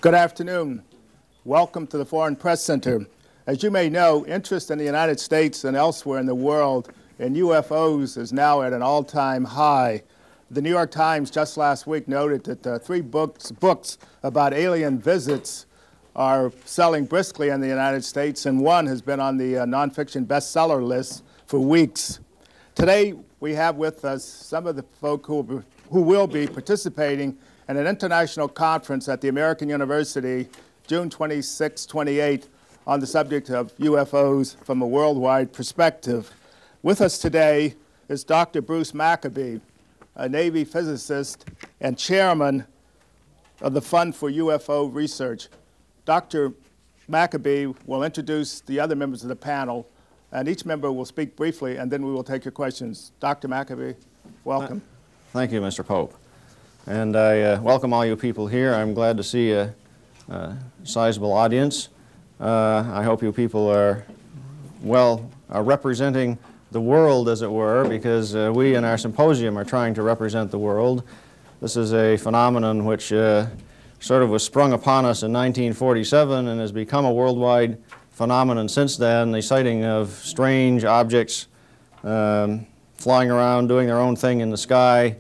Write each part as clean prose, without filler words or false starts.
Good afternoon. Welcome to the Foreign Press Center. As you may know, interest in the United States and elsewhere in the world in UFOs is now at an all-time high. The New York Times just last week noted that 3 books about alien visits are selling briskly in the United States, and one has been on the nonfiction bestseller list for weeks. Today, we have with us some of the folk who will be participating in an international conference at the American University, June 26-28, on the subject of UFOs from a worldwide perspective. With us today is Dr. Bruce Maccabee, a Navy physicist and chairman of the Fund for UFO Research. Dr. Maccabee will introduce the other members of the panel, and each member will speak briefly, and then we will take your questions. Dr. Maccabee, welcome. Thank you, Mr. Pope. And I welcome all you people here. I'm glad to see a sizable audience. I hope you people are representing the world, as it were, because we in our symposium are trying to represent the world. This is a phenomenon which sort of was sprung upon us in 1947 and has become a worldwide phenomenon since then, the sighting of strange objects flying around, doing their own thing in the sky,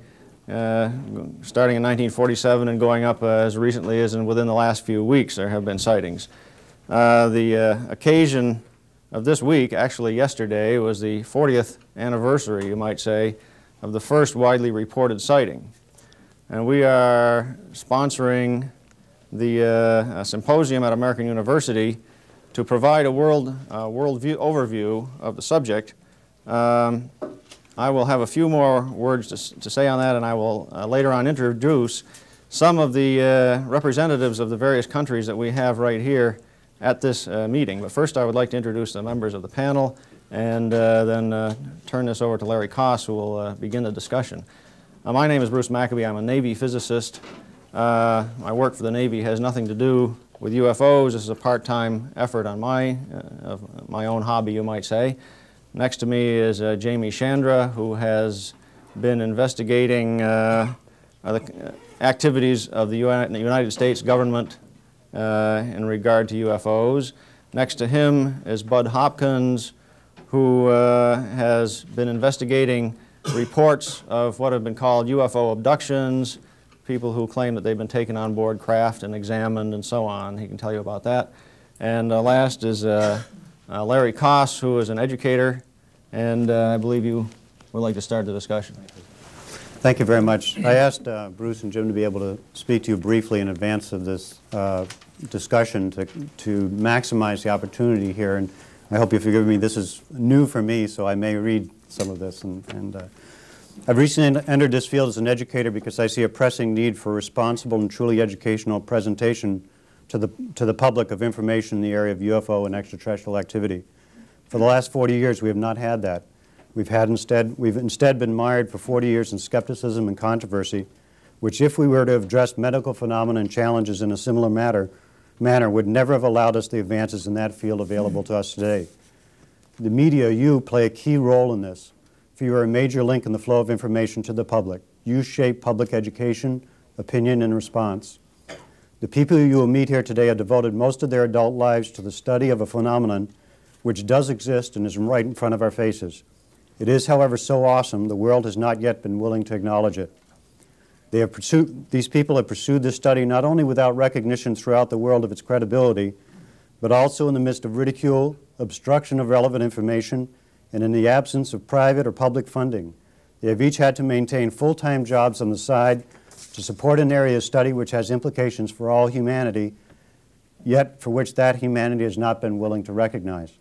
starting in 1947 and going up as recently as within the last few weeks there have been sightings. The occasion of this week, actually yesterday, was the 40th anniversary, you might say, of the first widely reported sighting. And we are sponsoring the symposium at American University to provide a world overview of the subject. I will have a few more words to say on that, and I will later on introduce some of the representatives of the various countries that we have right here at this meeting. But first I would like to introduce the members of the panel and then turn this over to Larry Koss, who will begin the discussion. My name is Bruce Maccabee. I'm a Navy physicist. My work for the Navy has nothing to do with UFOs. This is a part-time effort on my own hobby, you might say. Next to me is Jamie Shandera, who has been investigating the activities of the United States government in regard to UFOs. Next to him is Bud Hopkins, who has been investigating reports of what have been called UFO abductions, people who claim that they've been taken on board craft and examined and so on. He can tell you about that. And last is Larry Koss, who is an educator, and I believe you would like to start the discussion. Thank you very much. I asked Bruce and Jim to be able to speak to you briefly in advance of this discussion to maximize the opportunity here, and I hope you forgive me. This is new for me, so I may read some of this. I've recently entered this field as an educator because I see a pressing need for responsible and truly educational presentation to the public of information in the area of UFO and extraterrestrial activity. For the last 40 years, we have not had that. We've instead been mired for 40 years in skepticism and controversy, which, if we were to have addressed medical phenomena and challenges in a similar manner, would never have allowed us the advances in that field available to us today. The media, you, play a key role in this, for you are a major link in the flow of information to the public. You shape public education, opinion, and response. The people you will meet here today have devoted most of their adult lives to the study of a phenomenon which does exist and is right in front of our faces. It is, however, so awesome the world has not yet been willing to acknowledge it. These people have pursued this study not only without recognition throughout the world of its credibility, but also in the midst of ridicule, obstruction of relevant information, and in the absence of private or public funding. They have each had to maintain full-time jobs on the side to support an area of study which has implications for all humanity, yet for which that humanity has not been willing to recognize.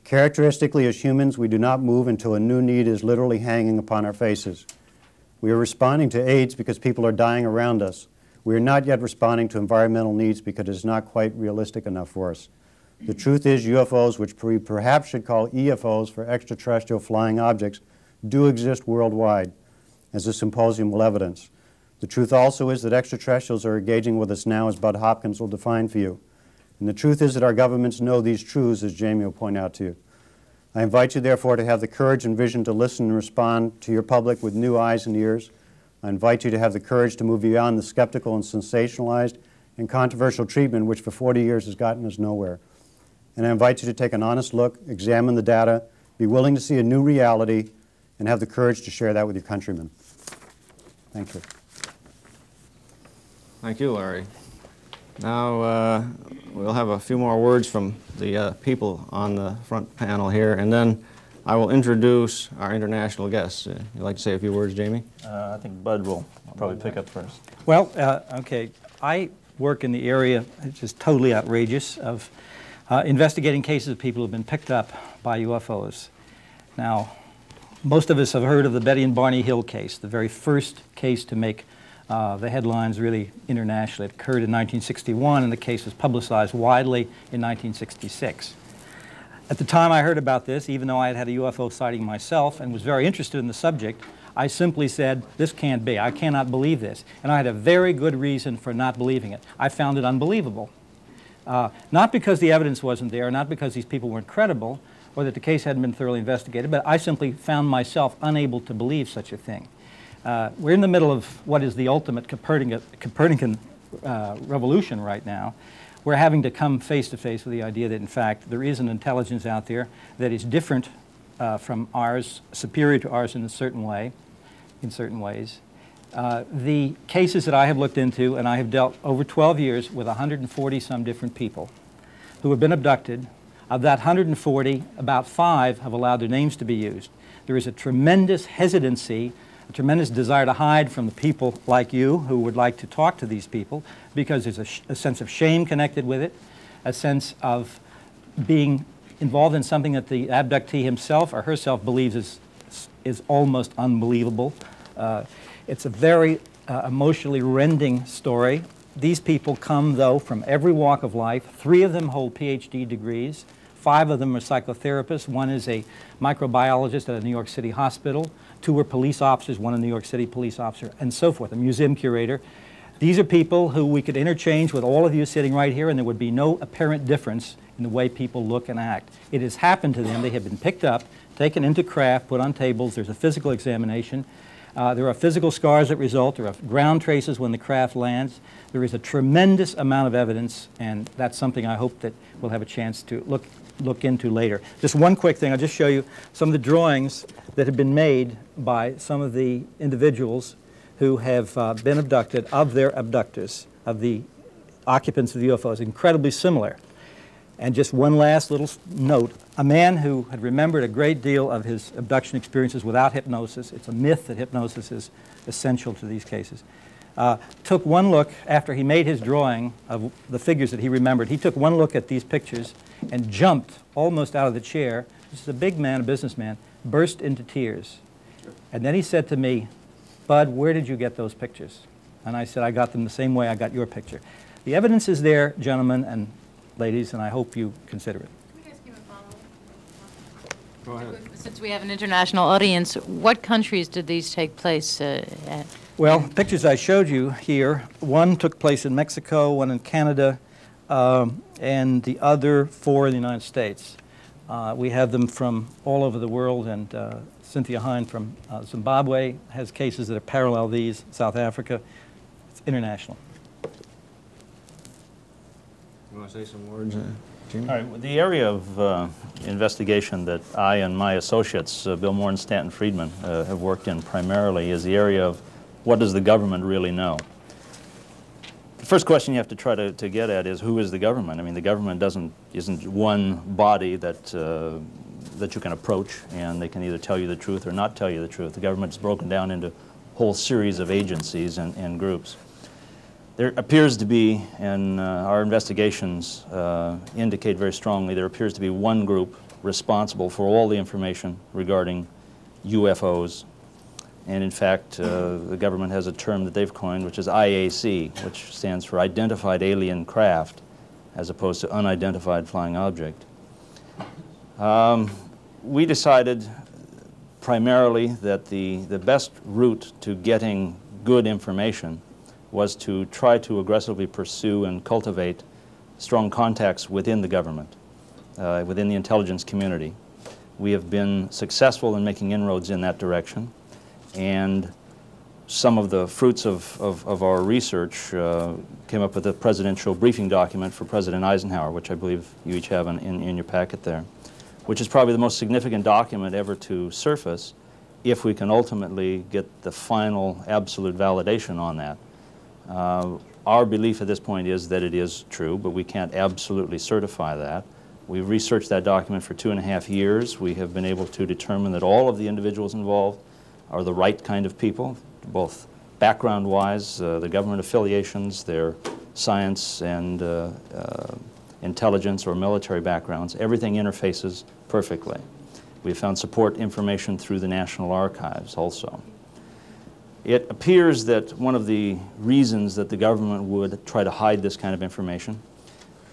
Characteristically, as humans, we do not move until a new need is literally hanging upon our faces. We are responding to AIDS because people are dying around us. We are not yet responding to environmental needs because it is not quite realistic enough for us. The truth is, UFOs, which we perhaps should call EFOs for extraterrestrial flying objects, do exist worldwide, as the symposium will evidence. The truth also is that extraterrestrials are engaging with us now, as Bud Hopkins will define for you. And the truth is that our governments know these truths, as Jamie will point out to you. I invite you, therefore, to have the courage and vision to listen and respond to your public with new eyes and ears. I invite you to have the courage to move beyond the skeptical and sensationalized and controversial treatment which for 40 years has gotten us nowhere. And I invite you to take an honest look, examine the data, be willing to see a new reality, and have the courage to share that with your countrymen. Thank you. Thank you, Larry. Now we'll have a few more words from the people on the front panel here, and then I will introduce our international guests. You'd like to say a few words, Jamie? I think Bud will probably pick up first. Well, okay, I work in the area, which is totally outrageous, of investigating cases of people who have been picked up by UFOs. Now, most of us have heard of the Betty and Barney Hill case, the very first case to make the headlines really internationally. It occurred in 1961, and the case was publicized widely in 1966. At the time I heard about this, even though I had had a UFO sighting myself and was very interested in the subject, I simply said, this can't be. I cannot believe this. And I had a very good reason for not believing it. I found it unbelievable. Not because the evidence wasn't there, not because these people weren't credible, or that the case hadn't been thoroughly investigated, but I simply found myself unable to believe such a thing. We're in the middle of what is the ultimate Copernican revolution right now. We're having to come face to face with the idea that, in fact, there is an intelligence out there that is different from ours, superior to ours in a certain way, in certain ways. The cases that I have looked into, and I have dealt over 12 years with 140-some different people who have been abducted. Of that 140, about 5 have allowed their names to be used. There is a tremendous hesitancy, a tremendous desire to hide from the people like you who would like to talk to these people, because there's a sense of shame connected with it, a sense of being involved in something that the abductee himself or herself believes is almost unbelievable. It's a very emotionally rending story. These people come, though, from every walk of life. 3 of them hold PhD degrees. 5 of them are psychotherapists. 1 is a microbiologist at a New York City hospital. 2 are police officers, 1 a New York City police officer, and so forth, a museum curator. These are people who we could interchange with all of you sitting right here, and there would be no apparent difference in the way people look and act. It has happened to them. They have been picked up, taken into craft, put on tables. There's a physical examination. There are physical scars that result. There are ground traces when the craft lands. There is a tremendous amount of evidence, and that's something I hope that we'll have a chance to look into later. Just one quick thing. I'll just show you some of the drawings that have been made by some of the individuals who have been abducted, of their abductors, of the occupants of the UFOs, incredibly similar. And just one last little note. A man who had remembered a great deal of his abduction experiences without hypnosis — it's a myth that hypnosis is essential to these cases — took one look after he made his drawing of the figures that he remembered. He took one look at these pictures and jumped almost out of the chair. This is a big man, a businessman, burst into tears. And then he said to me, "Bud, where did you get those pictures?" And I said, "I got them the same way I got your picture." The evidence is there, gentlemen and ladies, and I hope you consider it. Can we ask you a Go follow-up? ahead. Since we have an international audience, what countries did these take place at? Well, pictures I showed you here, one took place in Mexico, one in Canada, and the other 4 in the United States. We have them from all over the world, and Cynthia Hine from Zimbabwe has cases that are parallel these, South Africa. It's international. You want to say some words, Jimmy? All right, the area of investigation that I and my associates, Bill Moore and Stanton Friedman, have worked in primarily is the area of what does the government really know? The first question you have to try to get at is, who is the government? I mean, the government isn't one body that you can approach and they can either tell you the truth or not tell you the truth. The government is broken down into a whole series of agencies and groups. There appears to be, and our investigations indicate very strongly, there appears to be one group responsible for all the information regarding UFOs. And in fact, the government has a term that they've coined, which is IAC, which stands for Identified Alien Craft, as opposed to Unidentified Flying Object. We decided primarily that the best route to getting good information was to try to aggressively pursue and cultivate strong contacts within the government, within the intelligence community. We have been successful in making inroads in that direction, and some of the fruits of our research came up with a presidential briefing document for President Eisenhower, which I believe you each have in your packet there, which is probably the most significant document ever to surface if we can ultimately get the final absolute validation on that. Our belief at this point is that it is true, but we can't absolutely certify that. We've researched that document for 2.5 years. We have been able to determine that all of the individuals involved are the right kind of people, both background-wise, the government affiliations, their science and intelligence or military backgrounds. Everything interfaces perfectly. We have found support information through the National Archives also. It appears that one of the reasons that the government would try to hide this kind of information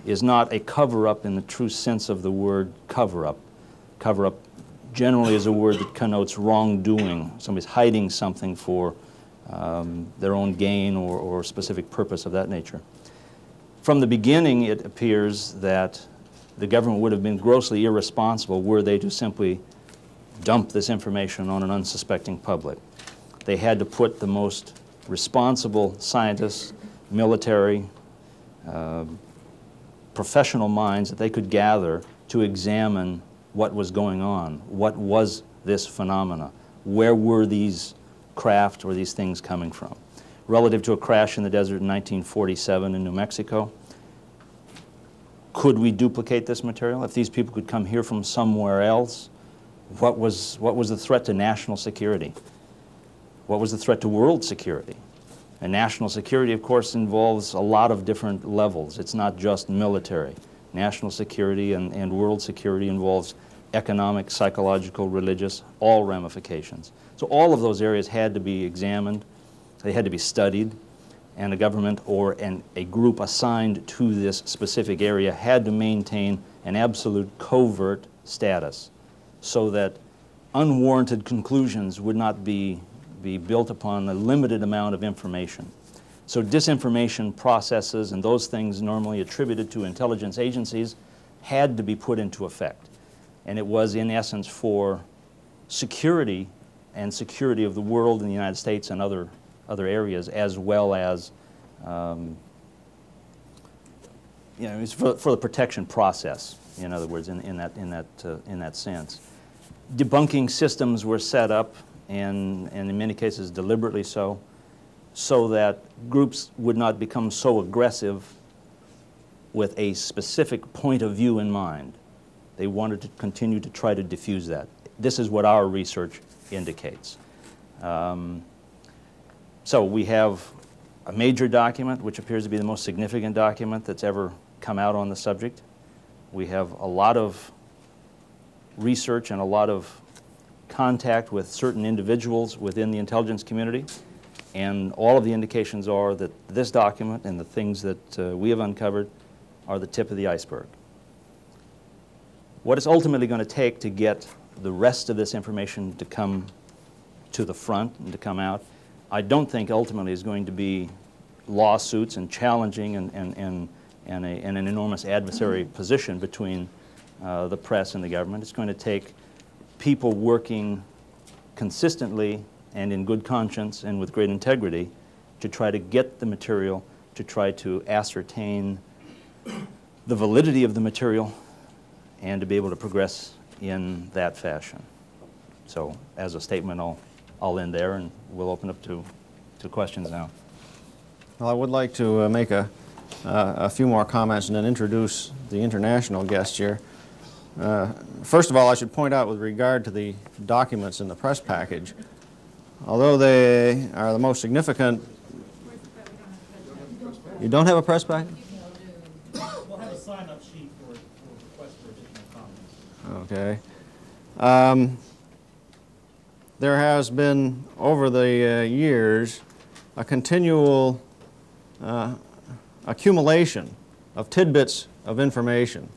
is not a cover-up in the true sense of the word cover-up. Cover-up generally is a word that connotes wrongdoing. Somebody's hiding something for their own gain or specific purpose of that nature. From the beginning, it appears that the government would have been grossly irresponsible were they to simply dump this information on an unsuspecting public. They had to put the most responsible scientists, military, professional minds that they could gather to examine what was going on. What was this phenomena? Where were these craft or these things coming from? Relative to a crash in the desert in 1947 in New Mexico, could we duplicate this material? If these people could come here from somewhere else, what was the threat to national security? What was the threat to world security? And national security, of course, involves a lot of different levels. It's not just military. National security and world security involves economic, psychological, religious, all ramifications. So all of those areas had to be examined. They had to be studied. And a government or a group assigned to this specific area had to maintain an absolute covert status so that unwarranted conclusions would not be built upon a limited amount of information. So disinformation processes and those things normally attributed to intelligence agencies had to be put into effect. And it was, in essence, for security and security of the world and the United States and other areas, as well as it's for the protection process. In other words, in that sense, debunking systems were set up, and in many cases deliberately so that groups would not become so aggressive with a specific point of view in mind. They wanted to continue to try to diffuse that. This is what our research indicates. So we have a major document, which appears to be the most significant document that's ever come out on the subject. We have a lot of research and a lot of contact with certain individuals within the intelligence community, and all of the indications are that this document and the things that we have uncovered are the tip of the iceberg. What it's ultimately going to take to get the rest of this information to come to the front and to come out, I don't think ultimately is going to be lawsuits and challenging and an enormous adversary position between the press and the government. It's going to take people working consistently and in good conscience and with great integrity to try to get the material, to try to ascertain the validity of the material, and to be able to progress in that fashion. So as a statement, I'll end there, and we'll open up to questions now. Well, I would like to make a few more comments and then introduce the international guest here. First of all, I should point out with regard to the documents in the press package, although they are the most significant. You don't have a press package? We'll have a sign-up sheet for requests for additional comments. Okay. There has been, over the years, a continual accumulation of tidbits of information.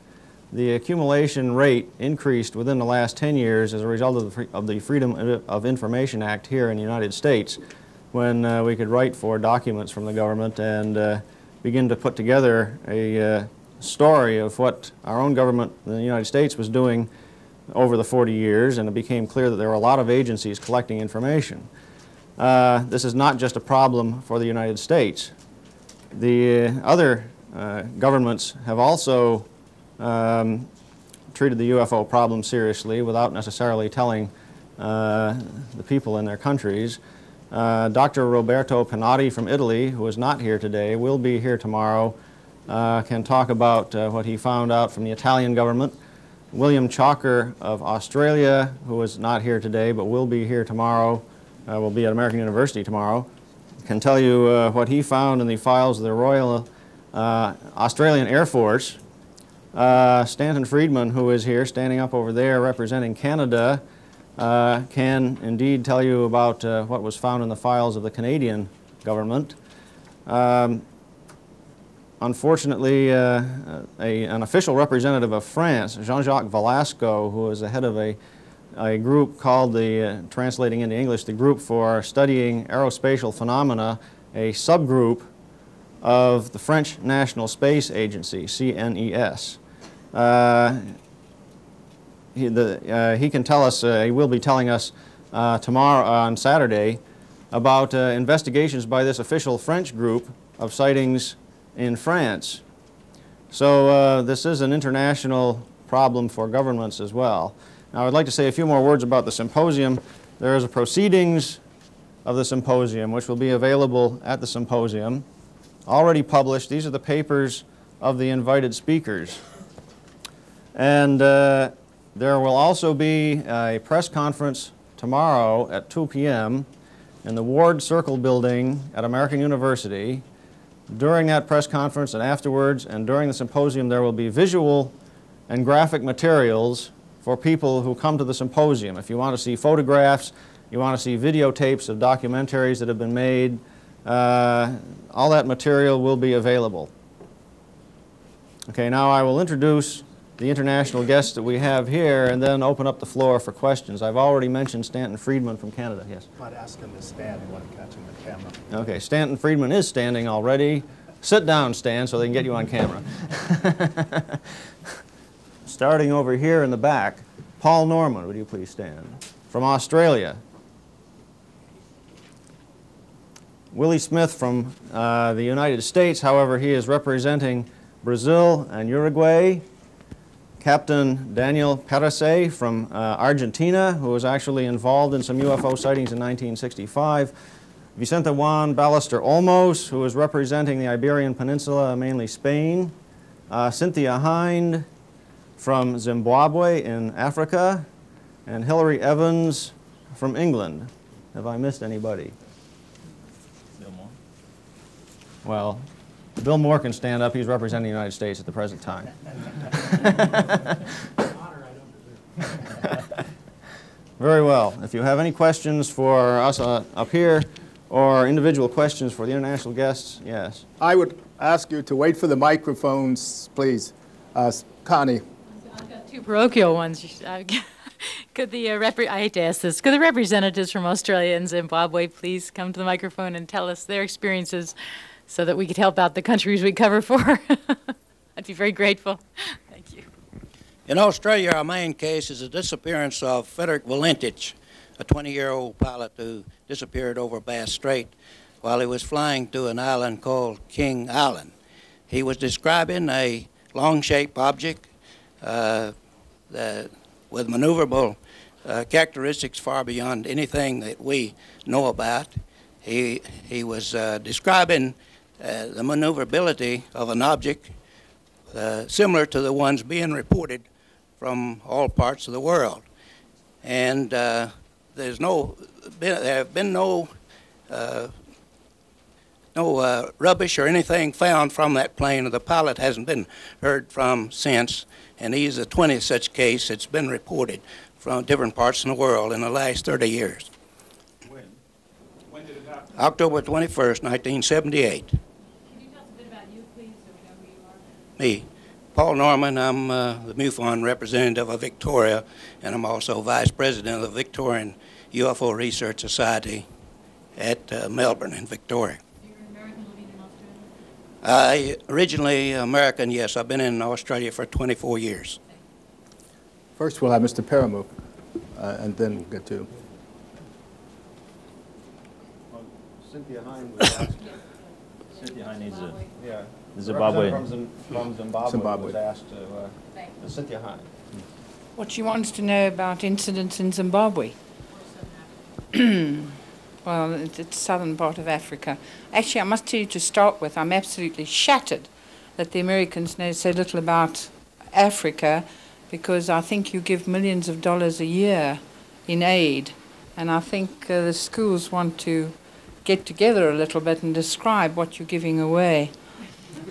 The accumulation rate increased within the last 10 years as a result of the Freedom of Information Act here in the United States, when we could write for documents from the government and begin to put together a story of what our own government in the United States was doing over the 40 years, and it became clear that there were a lot of agencies collecting information. this is not just a problem for the United States. The other governments have also treated the UFO problem seriously without necessarily telling the people in their countries. Dr. Roberto Pinotti from Italy, who is not here today, will be here tomorrow, can talk about what he found out from the Italian government. William Chalker of Australia, who is not here today but will be here tomorrow, will be at American University tomorrow, can tell you what he found in the files of the Royal Australian Air Force. Stanton Friedman, who is here, standing up over there representing Canada, can indeed tell you about what was found in the files of the Canadian government. Unfortunately, an official representative of France, Jean-Jacques Velasco, who is the head of a group called translating into English, the Group for Studying Aerospatial Phenomena, a subgroup of the French National Space Agency, CNES. He can tell us, he will be telling us tomorrow, on Saturday, about investigations by this official French group of sightings in France. So this is an international problem for governments as well. Now I'd like to say a few more words about the symposium. There is a proceedings of the symposium which will be available at the symposium, already published. These are the papers of the invited speakers. And there will also be a press conference tomorrow at 2 p.m. in the Ward Circle building at American University. During that press conference and afterwards and during the symposium, there will be visual and graphic materials for people who come to the symposium. If you want to see photographs, you want to see videotapes of documentaries that have been made, all that material will be available. Okay, now I will introduce the international guests that we have here and then open up the floor for questions. I've already mentioned Stanton Friedman from Canada. Yes? I'd ask him to stand when catching the camera. Okay, Stanton Friedman is standing already. Sit down, Stan, so they can get you on camera. Starting over here in the back, Paul Norman, would you please stand? From Australia. Willie Smith from the United States, however, he is representing Brazil and Uruguay. Captain Daniel Perese from Argentina, who was actually involved in some UFO sightings in 1965. Vicente Juan Ballester Olmos, who is representing the Iberian Peninsula, mainly Spain. Cynthia Hind from Zimbabwe in Africa. And Hilary Evans from England. Have I missed anybody? Bill Moore. Well, Bill Moore can stand up. He's representing the United States at the present time. Very well. If you have any questions for us up here or individual questions for the international guests, yes. I would ask you to wait for the microphones, please. Connie. I've got two parochial ones. Could the I hate to ask this. Could the representatives from Australia and Zimbabwe please come to the microphone and tell us their experiences so that we could help out the countries we cover for? I'd be very grateful. Thank you. In Australia, our main case is the disappearance of Frederick Valentich, a 20-year-old pilot who disappeared over Bass Strait while he was flying to an island called King Island. He was describing a long-shaped object with maneuverable characteristics far beyond anything that we know about. He was describing the maneuverability of an object similar to the ones being reported from all parts of the world. And there have been no rubbish or anything found from that plane, or the pilot hasn't been heard from since. And he's the 20th such case that's been reported from different parts in the world in the last 30 years. When did it happen? October 21st, 1978. Can you tell us a bit about you, please, so we know who you are? Me, Paul Norman. I'm the MUFON representative of Victoria, and I'm also vice president of the Victorian UFO Research Society at Melbourne in Victoria. You're an American living in Australia? Originally American, yes. I've been in Australia for 24 years. First, we'll have Mr. Paramu, and then we'll get to. Cynthia Hine was asked. Cynthia Hine needs a Yeah. Zimbabwe. From Zimbabwe was asked to, Cynthia Hine. What she wants to know about incidents in Zimbabwe. Well, it's southern part of Africa. Actually, I must tell you to start with, I'm absolutely shattered that the Americans know so little about Africa, because I think you give millions of dollars a year in aid, and I think the schools want to get together a little bit and describe what you're giving away.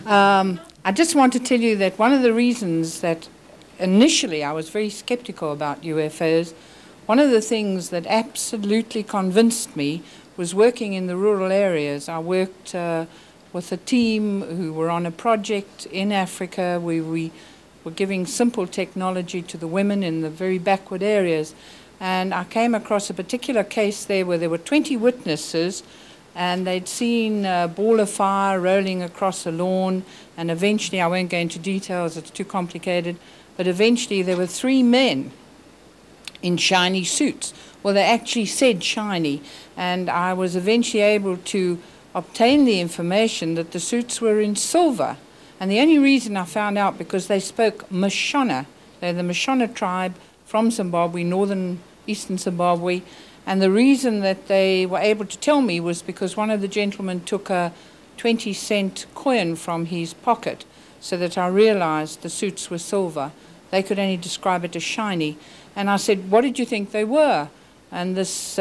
I just want to tell you that one of the reasons that initially I was very skeptical about UFOs, one of the things that absolutely convinced me was working in the rural areas. I worked with a team who were on a project in Africa where we were giving simple technology to the women in the very backward areas. And I came across a particular case there where there were 20 witnesses, and they'd seen a ball of fire rolling across a lawn, and eventually, I won't go into details, it's too complicated, but eventually there were 3 men in shiny suits. Well, they actually said shiny, and I was eventually able to obtain the information that the suits were in silver. And the only reason I found out, because they spoke Mashona. They're the Mashona tribe from Zimbabwe, eastern Zimbabwe. And the reason that they were able to tell me was because one of the gentlemen took a 20-cent coin from his pocket, so that I realized the suits were silver. They could only describe it as shiny. And I said, what did you think they were? And this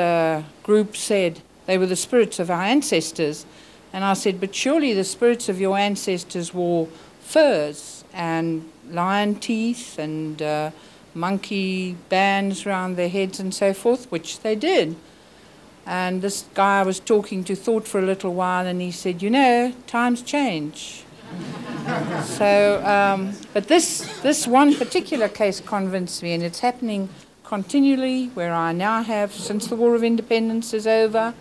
group said, they were the spirits of our ancestors. And I said, but surely the spirits of your ancestors wore furs and lion teeth and monkey bands around their heads and so forth, which they did. And this guy I was talking to thought for a little while, and he said, you know, times change. So, but this one particular case convinced me, and it's happening continually, where I now have, since the War of Independence is over,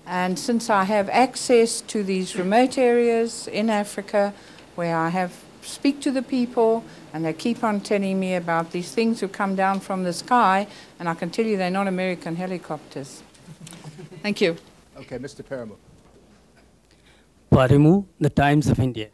and since I have access to these remote areas in Africa, where I speak to the people, and they keep on telling me about these things who come down from the sky, and I can tell you they're not American helicopters. Thank you. Okay, Mr. Paramu. Paramu, The Times of India.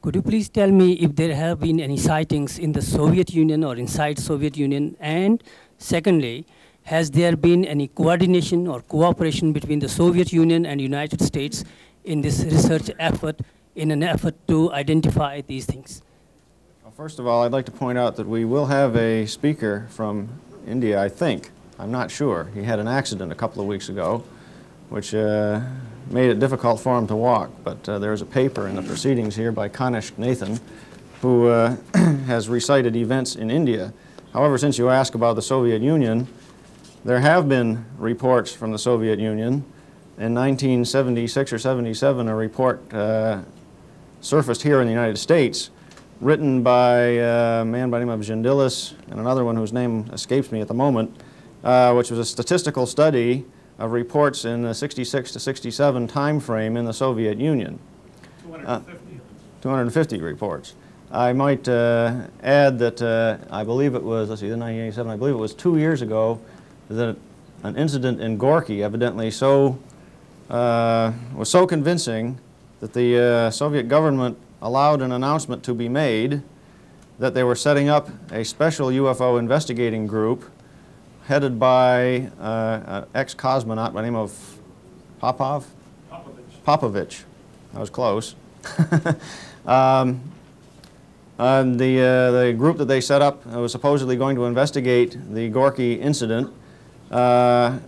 Could you please tell me if there have been any sightings in the Soviet Union or inside Soviet Union? And secondly, has there been any coordination or cooperation between the Soviet Union and United States in this research effort, in an effort to identify these things? Well, first of all, I'd like to point out that we will have a speaker from India, I think. I'm not sure. He had an accident a couple of weeks ago, which made it difficult for him to walk. But there's a paper in the proceedings here by Kanishk Nathan, who has recited events in India. However, since you ask about the Soviet Union, there have been reports from the Soviet Union. In 1976 or 77, a report surfaced here in the United States, written by a man by the name of Gendilis and another one whose name escapes me at the moment, which was a statistical study of reports in the 66 to 67 time frame in the Soviet Union. 250 reports. I might add that I believe it was, let's see, 1987, I believe it was 2 years ago that an incident in Gorky evidently was so convincing that the Soviet government allowed an announcement to be made that they were setting up a special UFO investigating group headed by an ex-cosmonaut by the name of Popovich. I was close. And the group that they set up was supposedly going to investigate the Gorky incident. Not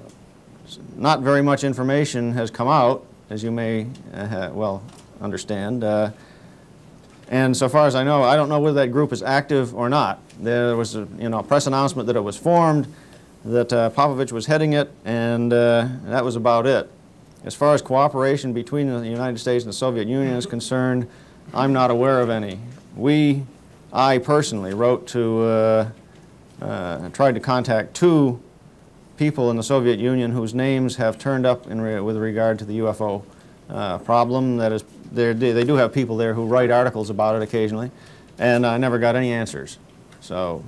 very much information has come out, as you may well understand. And so far as I know, I don't know whether that group is active or not. There was a press announcement that it was formed, that Popovich was heading it, and that was about it. As far as cooperation between the United States and the Soviet Union is concerned, I'm not aware of any. I personally wrote to, tried to contact 2 people in the Soviet Union whose names have turned up with regard to the UFO problem. That is, they do have people there who write articles about it occasionally, and I never got any answers. So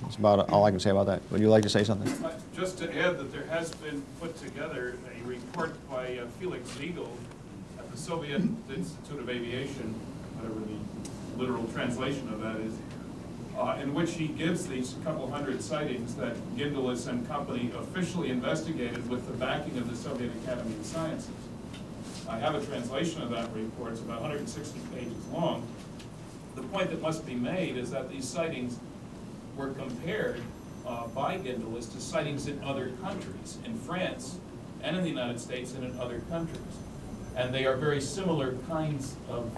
That's about all I can say about that. Would you like to say something? Just to add that there has been put together a report by Felix Ziegel at the Soviet Institute of Aviation, whatever the literal translation of that is, in which he gives these couple hundred sightings that Gindelis and company officially investigated with the backing of the Soviet Academy of Sciences. I have a translation of that report. It's about 160 pages long. The point that must be made is that these sightings were compared by Gindelis to sightings in other countries, in France and in the United States and in other countries. And they are very similar kinds of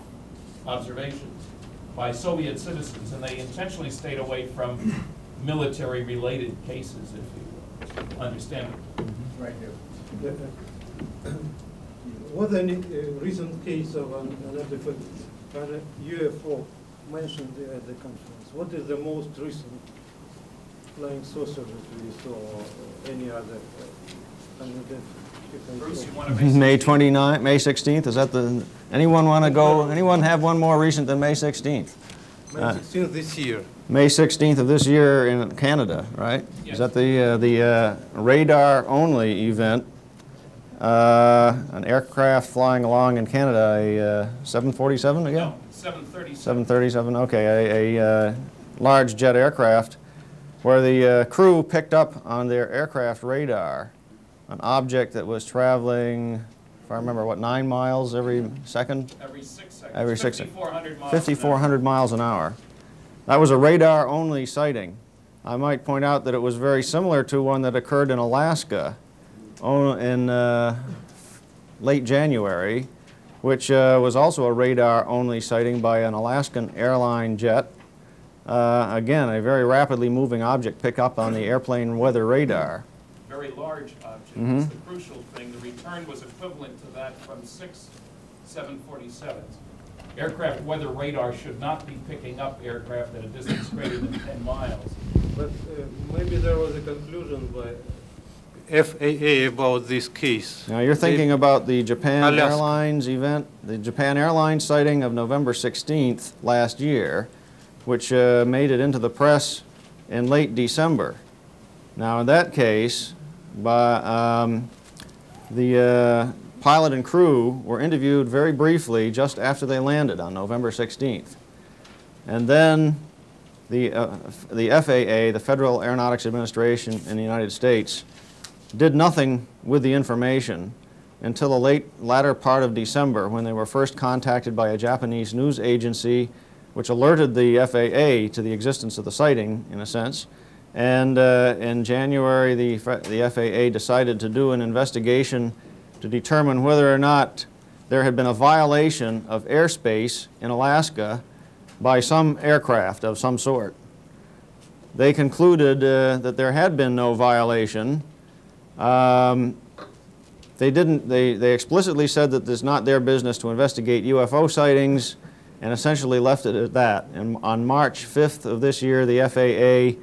observations by Soviet citizens, and they intentionally stayed away from military-related cases, if you understand it. Right here. Was there any recent case of an UFO mentioned at the conference? What is the most recent flying saucer that we saw, or any other Bruce, you want to May 29th, May 16th, is that the, anyone want to go, anyone have one more recent than May 16th? May 16th this year. May 16th of this year in Canada, right? Yes. Is that the radar-only event? An aircraft flying along in Canada, a 747 again? No, 737. 737, okay, a large jet aircraft where the crew picked up on their aircraft radar an object that was traveling, if I remember, what, 9 miles every second? Every 6 seconds. Every 6 seconds. 5,400 miles 5,400 miles an hour. That was a radar-only sighting. I might point out that it was very similar to one that occurred in Alaska in late January, which was also a radar-only sighting by an Alaskan airline jet. Again, a very rapidly moving object picked up on the airplane weather radar. Very large object. Mm-hmm. That's the crucial thing. The return was equivalent to that from 6 747s. Aircraft weather radar should not be picking up aircraft at a distance greater than 10 miles. But maybe there was a conclusion by FAA about this case. Now you're thinking about the Japan Alaska. Airlines event, the Japan Airlines sighting of November 16th last year, which made it into the press in late December. Now in that case, the pilot and crew were interviewed very briefly just after they landed on November 16th. And then the FAA, the Federal Aeronautics Administration in the United States, did nothing with the information until the latter part of December, when they were first contacted by a Japanese news agency which alerted the FAA to the existence of the sighting, in a sense. And in January, the FAA decided to do an investigation to determine whether or not there had been a violation of airspace in Alaska by some aircraft of some sort. They concluded that there had been no violation. They explicitly said that it's not their business to investigate UFO sightings, and essentially left it at that. And on March 5th of this year, the FAA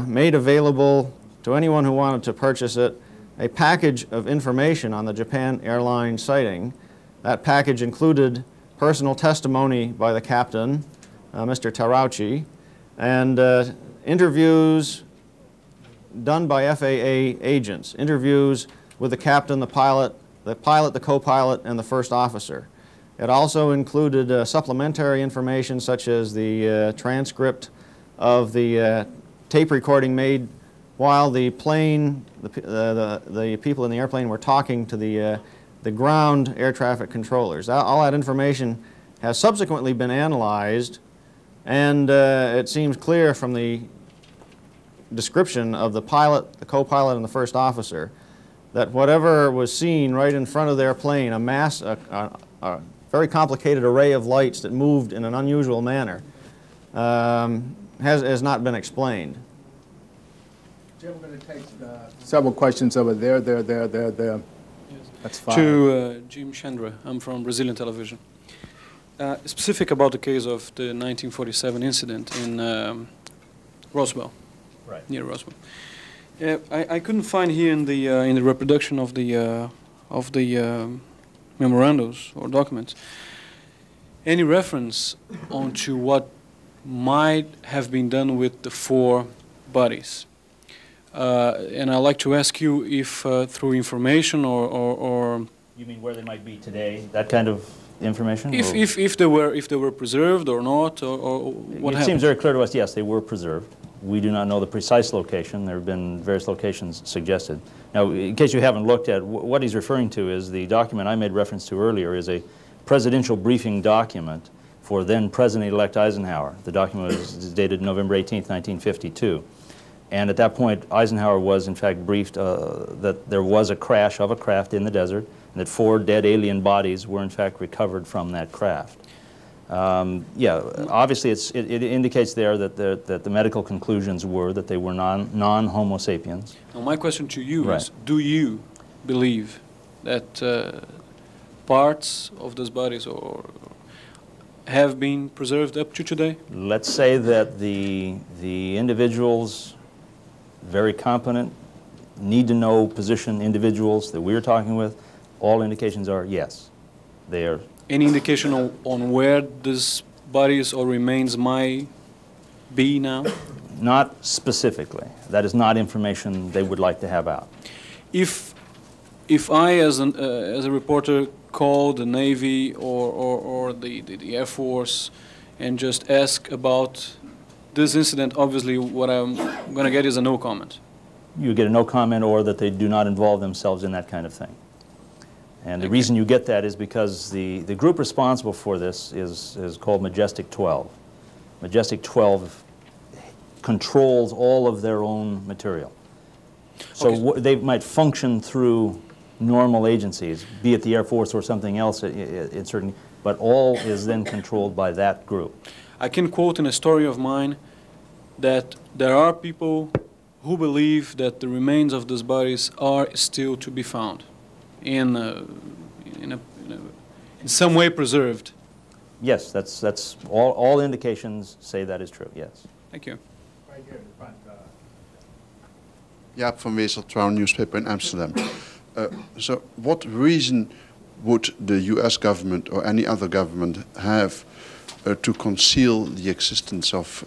made available to anyone who wanted to purchase it a package of information on the Japan Airlines sighting. That package included personal testimony by the captain, Mr. Tarauchi, and interviews done by FAA agents, interviews with the captain, the pilot, the co-pilot, and the first officer. It also included supplementary information such as the transcript of the tape recording made while the plane, the people in the airplane were talking to the ground air traffic controllers. All that information has subsequently been analyzed, and it seems clear from the description of the pilot, the co-pilot, and the first officer that whatever was seen right in front of their plane, a very complicated array of lights that moved in an unusual manner, has not been explained. Jim, we're going to take several questions over there. Yes. That's fine. To Jim Shandera. I'm from Brazilian television. Specific about the case of the 1947 incident in Roswell, right near Roswell. I couldn't find here in the reproduction of the memorandums or documents any reference onto what might have been done with the 4 bodies. And I'd like to ask you if through information or You mean where they might be today? That kind of information? if they were preserved or not, or what happened? It seems very clear to us, yes, they were preserved. We do not know the precise location. There have been various locations suggested. Now, in case you haven't looked at, what he's referring to is the document I made reference to earlier is a presidential briefing document for then President-elect Eisenhower. The document is dated November 18th, 1952. And at that point, Eisenhower was in fact briefed that there was a crash of a craft in the desert, and that 4 dead alien bodies were in fact recovered from that craft. Yeah, obviously it indicates there that the medical conclusions were that they were non-Homo sapiens. Now my question to you Right. is, do you believe that parts of those bodies have been preserved up to today? Let's say that the individuals, very competent, need-to-know position individuals that we're talking with, all indications are yes, they are. Any indication on where these bodies or remains might be now? Not specifically. That is not information they would like to have out. If I, as a reporter, call the Navy or the Air Force and just ask about this incident, obviously what I'm going to get is a no comment. You get a no comment, or that they do not involve themselves in that kind of thing. And the reason you get that is because the group responsible for this is called Majestic 12. Majestic 12 controls all of their own material. So Okay. they might function through normal agencies, be it the Air Force or something else, but all is then controlled by that group. I can quote in a story of mine that there are people who believe that the remains of those bodies are still to be found in some way preserved. Yes, that's all indications say that is true, yes. Thank you. Right here in the front. Jaap van Wezel, Trouw newspaper in Amsterdam. So what reason would the US government or any other government have to conceal the existence of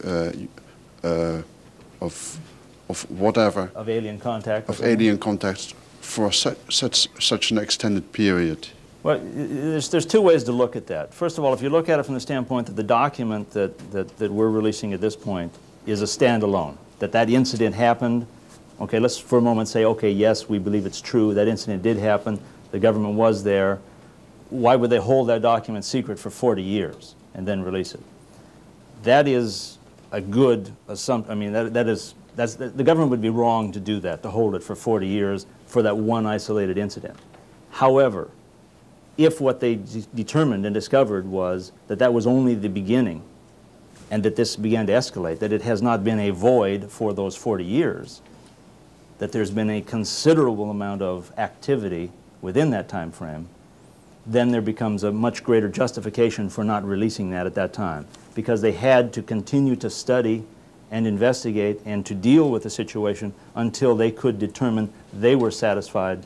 whatever? Of alien contact? Of alien contacts for such an extended period? Well, there's 2 ways to look at that. First of all, if you look at it from the standpoint that the document that we're releasing at this point is a standalone, that incident happened. Okay, let's for a moment say, okay, yes, we believe it's true, that incident did happen, the government was there. Why would they hold that document secret for 40 years and then release it? That is a good assumption. I mean, the government would be wrong to do that, to hold it for 40 years for that one isolated incident. However, if what they determined and discovered was that was only the beginning, and that this began to escalate, that it has not been a void for those 40 years, that there's been a considerable amount of activity within that time frame, then there becomes a much greater justification for not releasing that at that time, because they had to continue to study and investigate and to deal with the situation until they could determine they were satisfied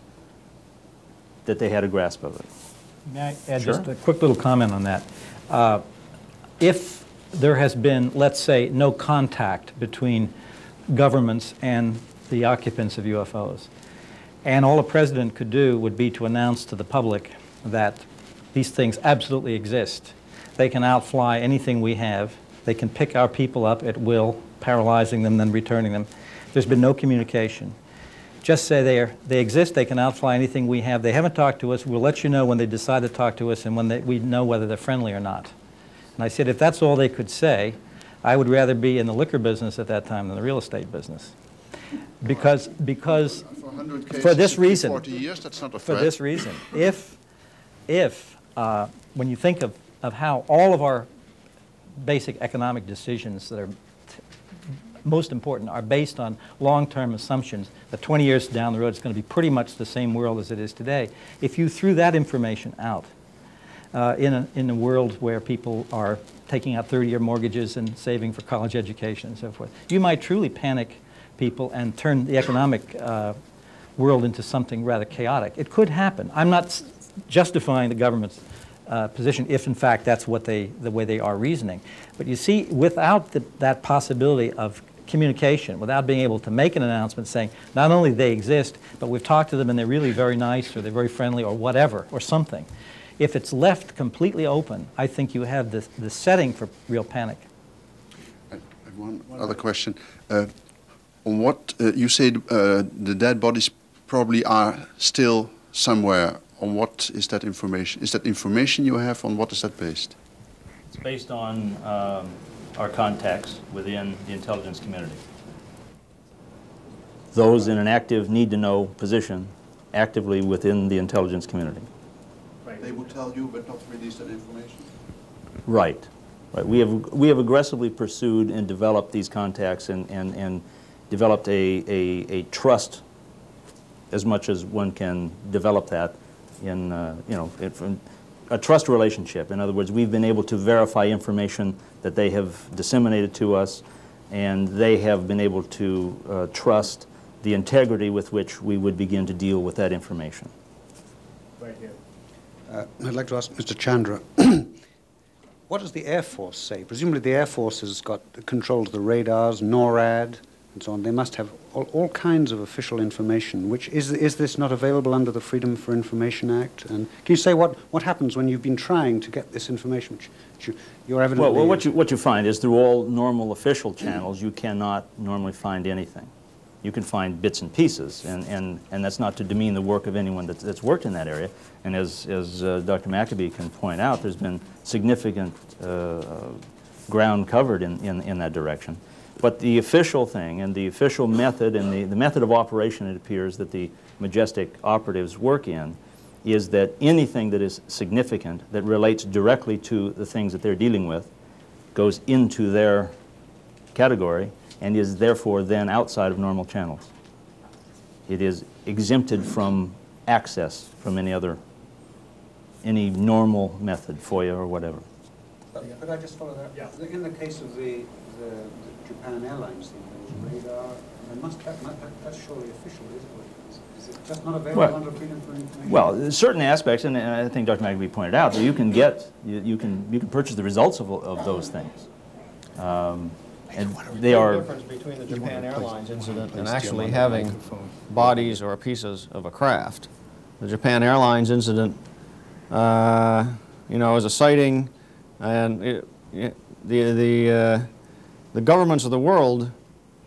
that they had a grasp of it. May I add Sure. just a quick little comment on that? If there has been, let's say, no contact between governments and the occupants of UFOs, and all a president could do would be to announce to the public that these things absolutely exist. They can outfly anything we have. They can pick our people up at will, paralyzing them, then returning them. There's been no communication. Just say they exist, they can outfly anything we have. They haven't talked to us. We'll let you know when they decide to talk to us and when we know whether they're friendly or not. And I said, if that's all they could say, I would rather be in the liquor business at that time than the real estate business. Because for this reason, 40 years, that's not a for threat. this reason, if when you think of how all of our basic economic decisions that are most important are based on long-term assumptions that 20 years down the road it's going to be pretty much the same world as it is today. If you threw that information out in a world where people are taking out 30-year mortgages and saving for college education and so forth, you might truly panic people and turn the economic world into something rather chaotic. It could happen. I'm not justifying the government's position, if in fact that's what the way they are reasoning. But you see, without that possibility of communication, without being able to make an announcement saying not only they exist, but we've talked to them and they're really very nice or they're very friendly or whatever, or something. If it's left completely open, I think you have the setting for real panic. I have one other question. On what you say the dead bodies probably are still somewhere. On what is that information? Is that information you have? On what is that based? It's based on our contacts within the intelligence community. Those in an active need-to-know position actively within the intelligence community. They would tell you but not release that information? Right. Right. We have aggressively pursued and developed these contacts and developed a trust, as much as one can develop that in, a trust relationship. In other words, we've been able to verify information that they have disseminated to us, and they have been able to trust the integrity with which we would begin to deal with that information. Right here. I'd like to ask Mr. Chandra, what does the Air Force say? Presumably the Air Force has got controls the radars, NORAD, and so on. They must have all kinds of official information. Which is this not available under the Freedom for Information Act? And can you say what happens when you've been trying to get this information, which you're evidently... Well, what you find is through all normal official channels, you cannot normally find anything. You can find bits and pieces, and that's not to demean the work of anyone that's worked in that area. And as Dr. Maccabee can point out, there's been significant ground covered in that direction. But the official thing and the official method and the method of operation, it appears, that the Majestic operatives work in is that anything that is significant, that relates directly to the things that they're dealing with, goes into their category and is therefore then outside of normal channels. It is exempted from access from any normal method, FOIA or whatever. Could I just follow that? Yeah. In the case of the Japan Airlines thing, there was radar, that's surely official, isn't it? Is it just not available under Freedom for Information? Well, certain aspects, and I think Dr. Maccabee pointed out, that you can purchase the results of those things. And they are... The difference between the Japan Airlines incident and actually having bodies or pieces of a craft. The Japan Airlines incident, is a sighting, and the governments of the world,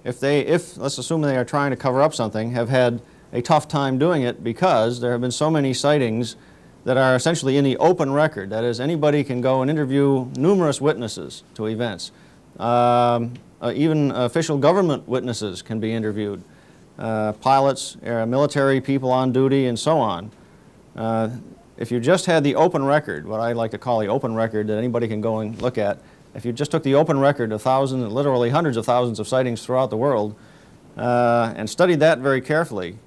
if let's assume they are trying to cover up something, have had a tough time doing it because there have been so many sightings that are essentially in the open record. That is, anybody can go and interview numerous witnesses to events. Even official government witnesses can be interviewed. Pilots, military people on duty, and so on. If you just had the open record, what I like to call the open record that anybody can go and look at, if you just took the open record of thousands, literally hundreds of thousands of sightings throughout the world, and studied that very carefully,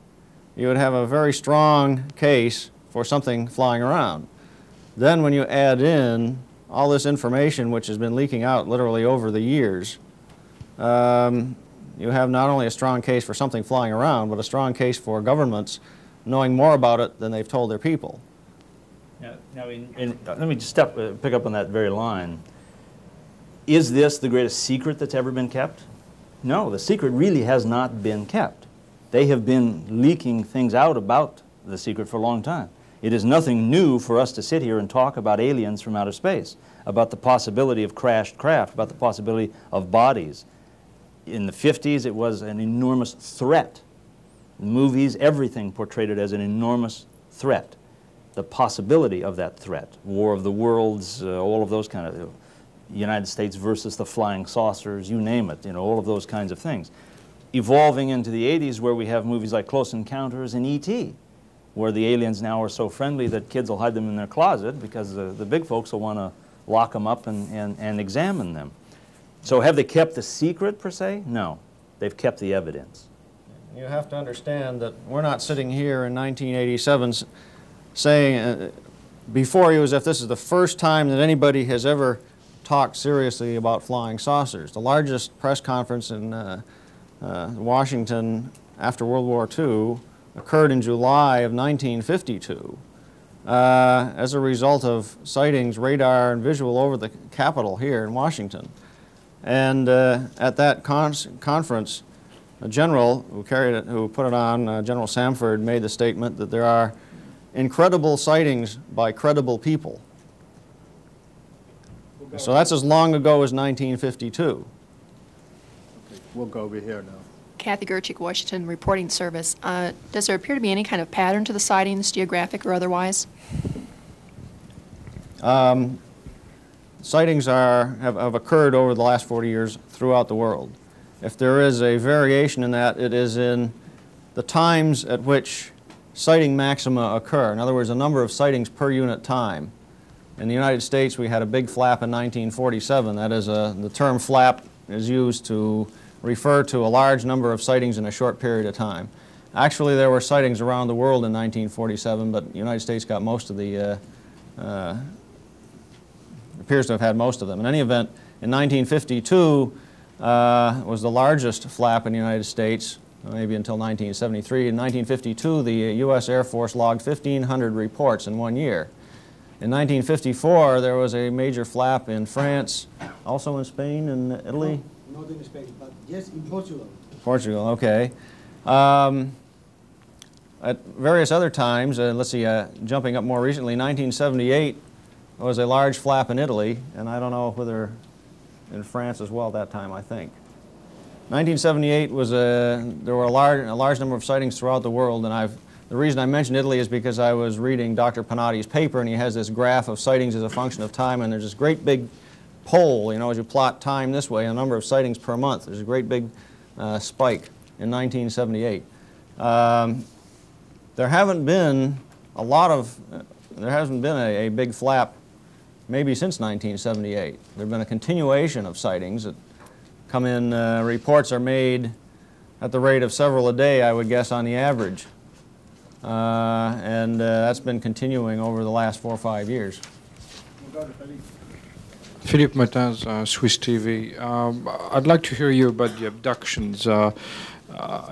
you would have a very strong case for something flying around. Then when you add in all this information which has been leaking out literally over the years, you have not only a strong case for something flying around, but a strong case for governments knowing more about it than they've told their people. Now, let me just pick up on that very line. Is this the greatest secret that's ever been kept? No, the secret really has not been kept. They have been leaking things out about the secret for a long time. It is nothing new for us to sit here and talk about aliens from outer space, about the possibility of crashed craft, about the possibility of bodies. In the 50s, it was an enormous threat. Movies, everything portrayed it as an enormous threat. The possibility of that threat, War of the Worlds, all of those kind of, United States versus the flying saucers, you name it, all of those kinds of things. Evolving into the 80s, where we have movies like Close Encounters and E.T., where the aliens now are so friendly that kids will hide them in their closet because the big folks will want to lock them up and examine them. So have they kept the secret, per se? No. They've kept the evidence. You have to understand that we're not sitting here in 1987 saying, before you, as if this is the first time that anybody has ever talked seriously about flying saucers. The largest press conference in Washington after World War II occurred in July of 1952. as a result of sightings, radar and visual over the Capitol here in Washington. And at that conference, a general who put it on, General Samford, made the statement that there are incredible sightings by credible people. So that's as long ago as 1952. Okay, we'll go over here now. Kathy Gerchik, Washington Reporting Service. Does there appear to be any kind of pattern to the sightings, geographic or otherwise? Sightings have occurred over the last 40 years throughout the world. If there is a variation in that, it is in the times at which sighting maxima occur. In other words, the number of sightings per unit time. In the United States, we had a big flap in 1947. That is, the term flap is used to refer to a large number of sightings in a short period of time. Actually, there were sightings around the world in 1947, but the United States got most of the, appears to have had most of them. In any event, in 1952 was the largest flap in the United States, maybe until 1973. In 1952, the U.S. Air Force logged 1,500 reports in 1 year. In 1954, there was a major flap in France, also in Spain and Italy? Not in Spain, but yes, in Portugal. Portugal, okay. At various other times, let's see, jumping up more recently, 1978 was a large flap in Italy, and I don't know whether in France as well at that time, I think. 1978 was there were a large number of sightings throughout the world, and the reason I mentioned Italy is because I was reading Dr. Panatti's paper, and he has this graph of sightings as a function of time, and there's this great big pole, you know, as you plot time this way, a number of sightings per month. There's a great big spike in 1978. There hasn't been a big flap maybe since 1978. There have been a continuation of sightings that come in, reports are made at the rate of several a day, I would guess, on the average. And that's been continuing over the last 4 or 5 years. Philippe Martins, Swiss TV. I'd like to hear you about the abductions.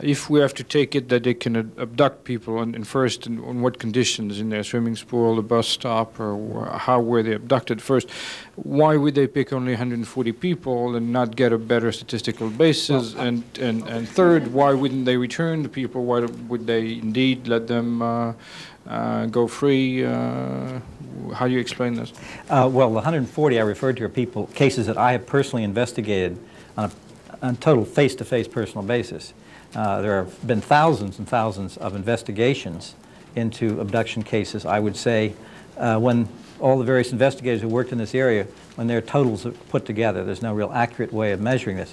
If we have to take it that they can abduct people, and first, on what conditions, in their swimming pool, the bus stop, or how were they abducted first? Why would they pick only 140 people and not get a better statistical basis? And third, why wouldn't they return the people? Why would they indeed let them go free? How do you explain this? Well, the 140 I referred to are cases that I have personally investigated on a total face-to-face personal basis. There have been thousands and thousands of investigations into abduction cases. I would say when all the various investigators who worked in this area, when their totals are put together, there's no real accurate way of measuring this.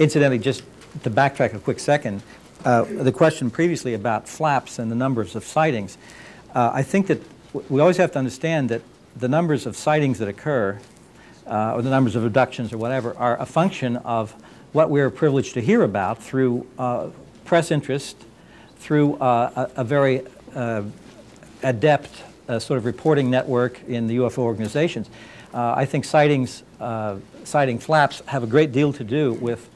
Incidentally, just to backtrack a quick second, the question previously about flaps and the numbers of sightings, I think that we always have to understand that the numbers of sightings that occur, or the numbers of abductions or whatever, are a function of what we're privileged to hear about through press interest, through a very adept sort of reporting network in the UFO organizations. I think citing flaps have a great deal to do with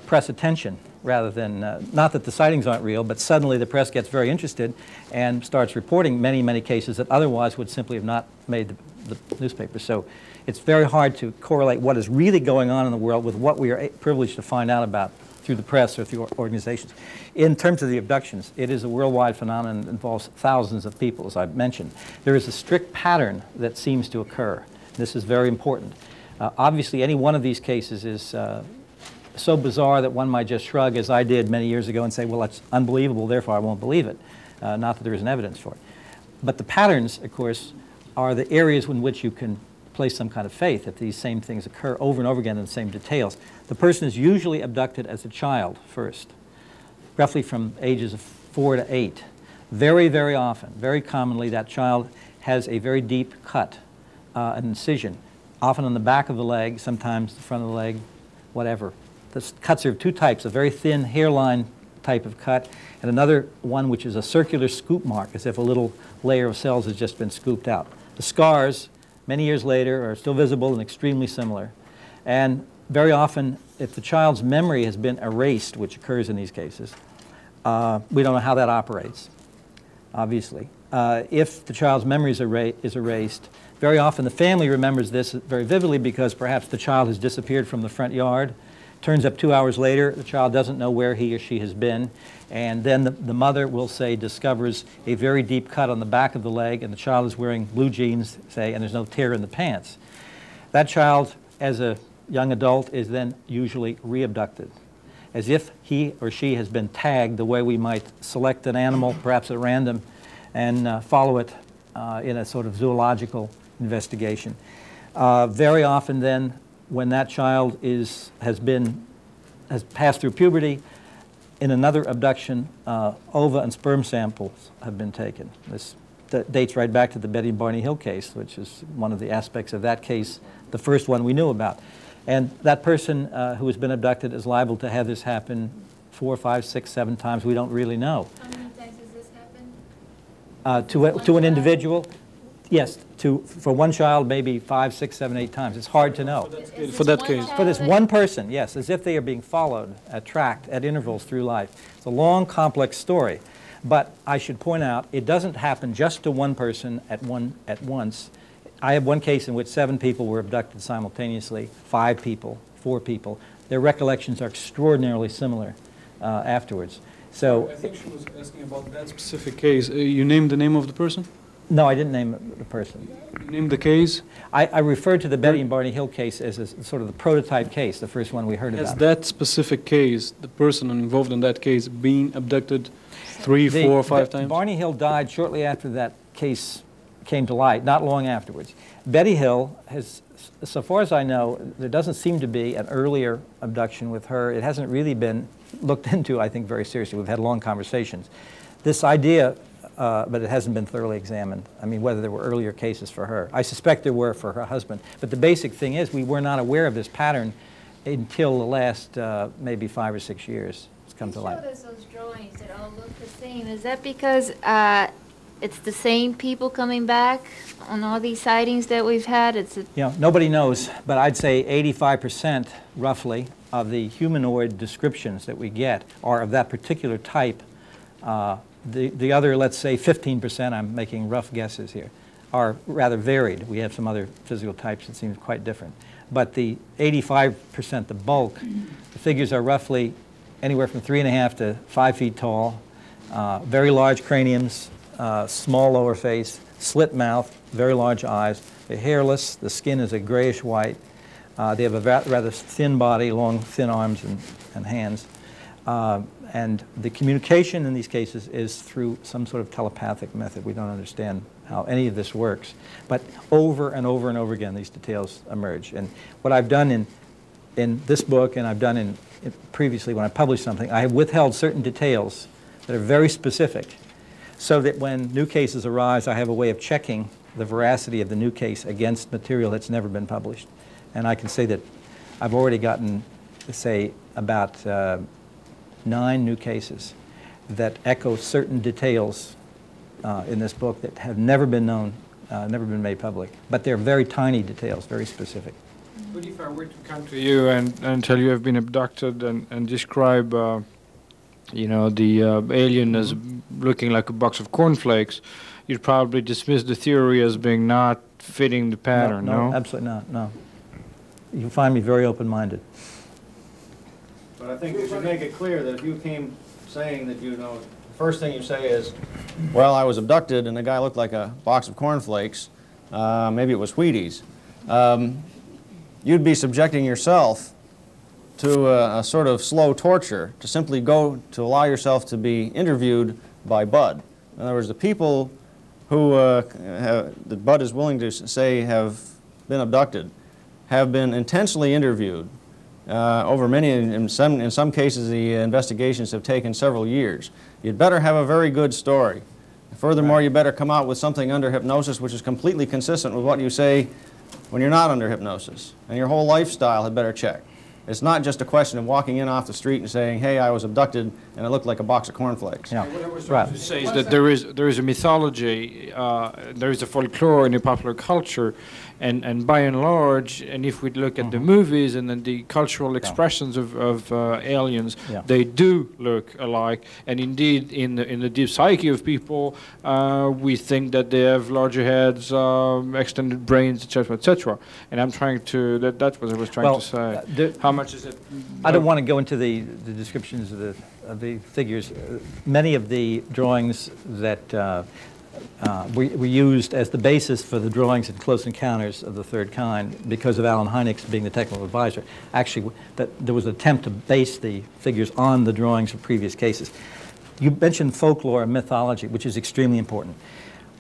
press attention, rather than, not that the sightings aren't real, but suddenly the press gets very interested and starts reporting many, many cases that otherwise would simply have not made the newspaper. So it's very hard to correlate what is really going on in the world with what we are privileged to find out about through the press or through organizations. In terms of the abductions, it is a worldwide phenomenon that involves thousands of people, as I've mentioned. There is a strict pattern that seems to occur. This is very important. Obviously, any one of these cases is so bizarre that one might just shrug, as I did many years ago, and say, well, that's unbelievable, therefore I won't believe it. Not that there isn't evidence for it. But the patterns, of course, are the areas in which you can place some kind of faith that these same things occur over and over again in the same details. The person is usually abducted as a child first, roughly from ages of 4 to 8. Very, very often, very commonly, that child has a very deep cut, an incision, often on the back of the leg, sometimes the front of the leg, whatever. The cuts are of two types, a very thin hairline type of cut, and another one which is a circular scoop mark, as if a little layer of cells has just been scooped out. The scars, many years later, are still visible and extremely similar. And very often, if the child's memory has been erased, which occurs in these cases, we don't know how that operates. obviously. If the child's memory is erased, very often the family remembers this very vividly because perhaps the child has disappeared from the front yard. Turns up 2 hours later, the child doesn't know where he or she has been, and then the mother will say discovers a very deep cut on the back of the leg, and the child is wearing blue jeans, say, and there's no tear in the pants. That child, as a young adult, is then usually re-abducted, as if he or she has been tagged the way we might select an animal, perhaps at random, and follow it in a sort of zoological investigation. Very often then, when that child has passed through puberty, in another abduction, ova and sperm samples have been taken. This dates right back to the Betty and Barney Hill case, which is one of the aspects of that case, the first one we knew about. And that person who has been abducted is liable to have this happen 4, 5, 6, 7 times. We don't really know. How many times has this happened? To an individual? Yes, for one child, maybe 5, 6, 7, 8 times. It's hard to know. For that case. For this one person, yes, as if they are being followed, tracked at intervals through life. It's a long, complex story. But I should point out, it doesn't happen just to one person at once. I have one case in which 7 people were abducted simultaneously, 5 people, 4 people. Their recollections are extraordinarily similar afterwards. So I think she was asking about that specific case. You named the name of the person? No, I didn't name the person. You named the case? I referred to the Betty and Barney Hill case as sort of the prototype case, the first one we heard about. Has that specific case, the person involved in that case, been abducted 3, 4, 5 times? Barney Hill died shortly after that case came to light, not long afterwards. Betty Hill has, so far as I know, there doesn't seem to be an earlier abduction with her. It hasn't really been looked into, I think, very seriously. We've had long conversations. This idea, but it hasn't been thoroughly examined. I mean, whether there were earlier cases for her. I suspect there were for her husband. But the basic thing is we were not aware of this pattern until the last maybe 5 or 6 years. It's come to light. You showed us those drawings that all look the same. Is that because it's the same people coming back on all these sightings that we've had? Nobody knows, but I'd say 85% roughly of the humanoid descriptions that we get are of that particular type. The other, let's say 15%, I'm making rough guesses here, are rather varied. We have some other physical types that seem quite different. But the 85%, the bulk, the figures are roughly anywhere from 3.5 to 5 feet tall, very large craniums, small lower face, slit mouth, very large eyes. They're hairless. The skin is a grayish white. They have a rather thin body, long, thin arms and hands. And the communication in these cases is through some sort of telepathic method. We don't understand how any of this works. But over and over and over again, these details emerge. And what I've done in this book, and I've done previously when I published something, I have withheld certain details that are very specific, so that when new cases arise, I have a way of checking the veracity of the new case against material that's never been published. And I can say that I've already gotten, say, about 9 new cases that echo certain details in this book that have never been known, never been made public. But they're very tiny details, very specific. But if I were to come to you and tell you have been abducted and describe the alien as looking like a box of cornflakes, you'd probably dismiss the theory as being not fitting the pattern, no? No, absolutely not, no. You'll find me very open-minded. But I think we should make it clear that if you came saying that the first thing you say is, well, I was abducted and the guy looked like a box of cornflakes, maybe it was Wheaties, you'd be subjecting yourself to a sort of slow torture to simply to allow yourself to be interviewed by Bud. In other words, the people who that Bud is willing to say have been abducted have been intensely interviewed over many, in some cases the investigations have taken several years. You'd better have a very good story. Furthermore, you better come out with something under hypnosis which is completely consistent with what you say when you're not under hypnosis. And your whole lifestyle had better check. It's not just a question of walking in off the street and saying, hey, I was abducted, and it looked like a box of cornflakes. Yeah. What I was trying to say is that there is a mythology, there is a folklore in the popular culture, and by and large, and if we look at the movies and then the cultural expressions of aliens, they do look alike. And indeed, in the deep psyche of people, we think that they have larger heads, extended brains, etc., etc. And I'm trying to that's what I was trying to say. How much is it? I don't want to go into the descriptions of the figures. Many of the drawings that we used as the basis for the drawings in Close Encounters of the Third Kind, because of Alan Hynek's being the technical advisor. Actually, there was an attempt to base the figures on the drawings of previous cases. You mentioned folklore and mythology, which is extremely important.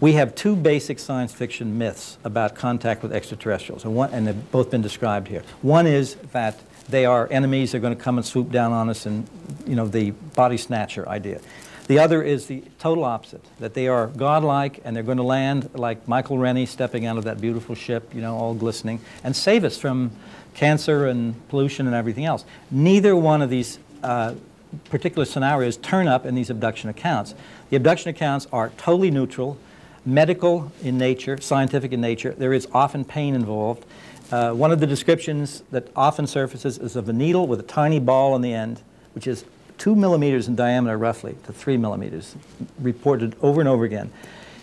We have two basic science fiction myths about contact with extraterrestrials, and they've both been described here. One is that they are enemies, they're going to come and swoop down on us, and the body snatcher idea. The other is the total opposite, that they are godlike and they're going to land like Michael Rennie stepping out of that beautiful ship, all glistening, and save us from cancer and pollution and everything else. Neither one of these particular scenarios turn up in these abduction accounts. The abduction accounts are totally neutral, medical in nature, scientific in nature. There is often pain involved. One of the descriptions that often surfaces is of a needle with a tiny ball on the end, which is 2 millimeters in diameter roughly to 3 millimeters, reported over and over again.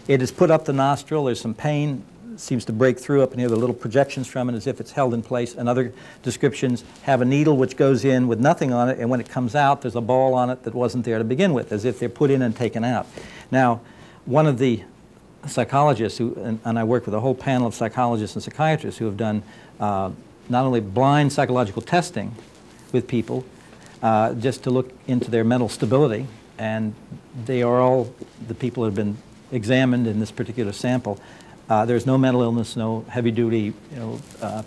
It is put up the nostril, there's some pain, seems to break through up in here, the little projections from it as if it's held in place, and other descriptions have a needle which goes in with nothing on it, and when it comes out there's a ball on it that wasn't there to begin with, as if they're put in and taken out. Now, one of the psychologists, and I work with a whole panel of psychologists and psychiatrists who have done not only blind psychological testing with people, just to look into their mental stability, and they are all the people who have been examined in this particular sample. There's no mental illness, no heavy-duty,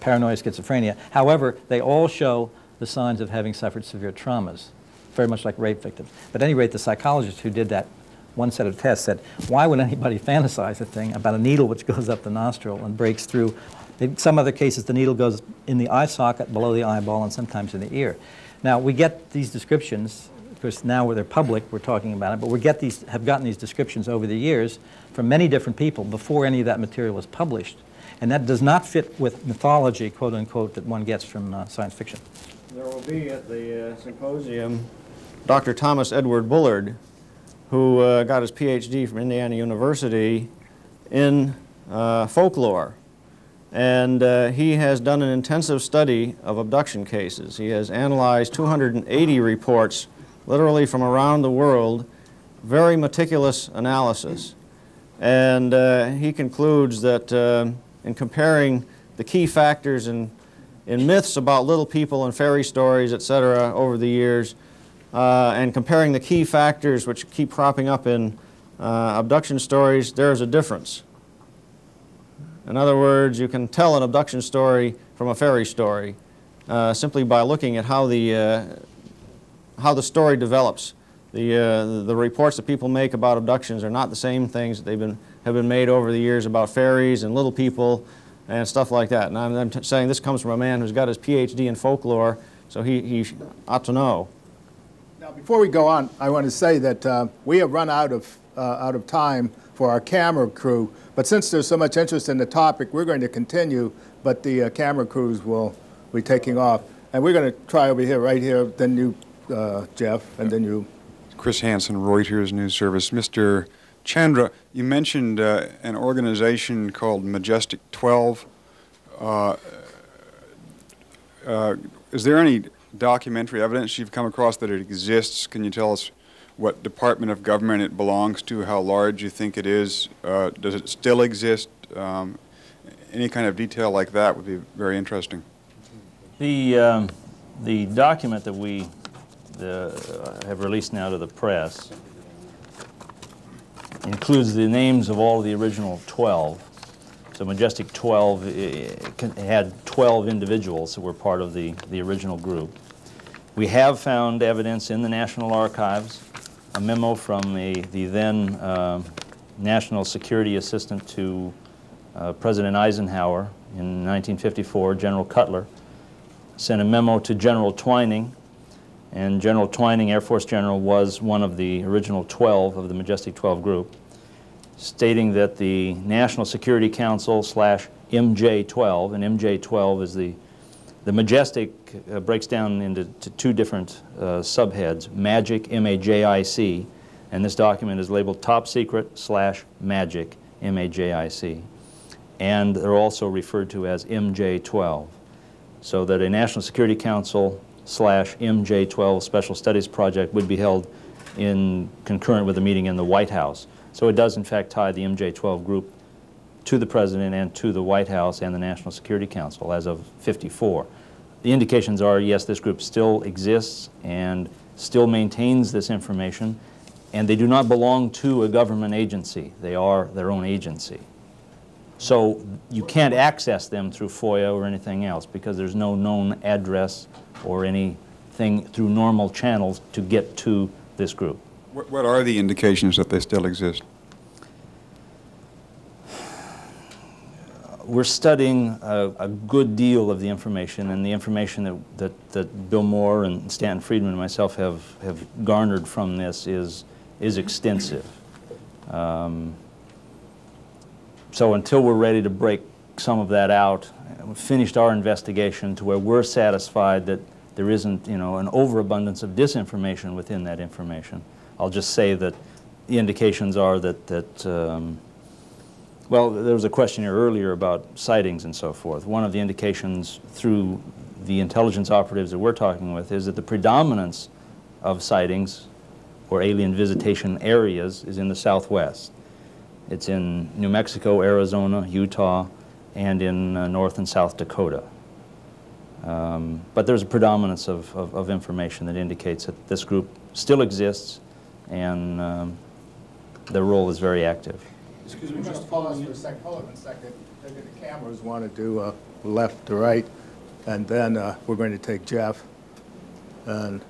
paranoia, schizophrenia. However, they all show the signs of having suffered severe traumas, very much like rape victims. But at any rate, the psychologist who did that one set of tests said, why would anybody fantasize a thing about a needle which goes up the nostril and breaks through? In some other cases, the needle goes in the eye socket, below the eyeball, and sometimes in the ear. Now, we get these descriptions, of course, now where they're public, we're talking about it, but have gotten these descriptions over the years from many different people before any of that material was published. And that does not fit with mythology, quote unquote, that one gets from science fiction. There will be at the symposium Dr. Thomas Edward Bullard, who got his PhD from Indiana University in folklore. And he has done an intensive study of abduction cases. He has analyzed 280 reports, literally from around the world, very meticulous analysis. And he concludes that in comparing the key factors in myths about little people and fairy stories, etc., over the years, and comparing the key factors which keep cropping up in abduction stories, there's a difference. In other words, you can tell an abduction story from a fairy story simply by looking at how the story develops. The reports that people make about abductions are not the same things that have been made over the years about fairies and little people and stuff like that. And I'm saying this comes from a man who's got his PhD in folklore, so he ought to know. Now, before we go on, I want to say that we have run out of time for our camera crew. But since there's so much interest in the topic, we're going to continue, but the camera crews will be taking off. And we're going to try over here, right here, then you, Jeff, and then you. Chris Hansen, Reuters News Service. Mr. Chandra, you mentioned an organization called Majestic 12. Is there any documentary evidence you've come across that it exists? Can you tell us what department of government it belongs to, how large you think it is? Does it still exist? Any kind of detail like that would be very interesting. The document that we have released now to the press includes the names of all of the original 12. So Majestic 12 had 12 individuals that were part of the original group. We have found evidence in the National Archives, a memo from the then National Security Assistant to President Eisenhower in 1954, General Cutler, sent a memo to General Twining And General Twining, Air Force General, was one of the original 12 of the Majestic 12 group, stating that the National Security Council slash MJ-12, and MJ-12 is the Majestic breaks down into two different subheads, MAGIC, M-A-J-I-C, and this document is labeled Top Secret slash MAGIC, M-A-J-I-C. And they're also referred to as MJ-12, so that a National Security Council slash MJ-12 Special Studies Project would be held in concurrent with a meeting in the White House. So it does in fact tie the MJ-12 group to the President and to the White House and the National Security Council as of '54. The indications are, yes, this group still exists and still maintains this information, and they do not belong to a government agency. They are their own agency. So you can't access them through FOIA or anything else because there's no known address or anything through normal channels to get to this group. What are the indications that they still exist? We're studying a good deal of the information, and the information that Bill Moore and Stanton Friedman and myself have garnered from this is extensive. So until we're ready to break some of that out, we've finished our investigation to where we're satisfied that there isn't, an overabundance of disinformation within that information. I'll just say that the indications are well, there was a question here earlier about sightings and so forth. One of the indications through the intelligence operatives that we're talking with is that the predominance of sightings or alien visitation areas is in the Southwest. It's in New Mexico, Arizona, Utah, and in North and South Dakota. But there's a predominance of information that indicates that this group still exists and their role is very active. Excuse me, just pause for a second. Hold on a second. Maybe the cameras want to do left to right, and then we're going to take Jeff. And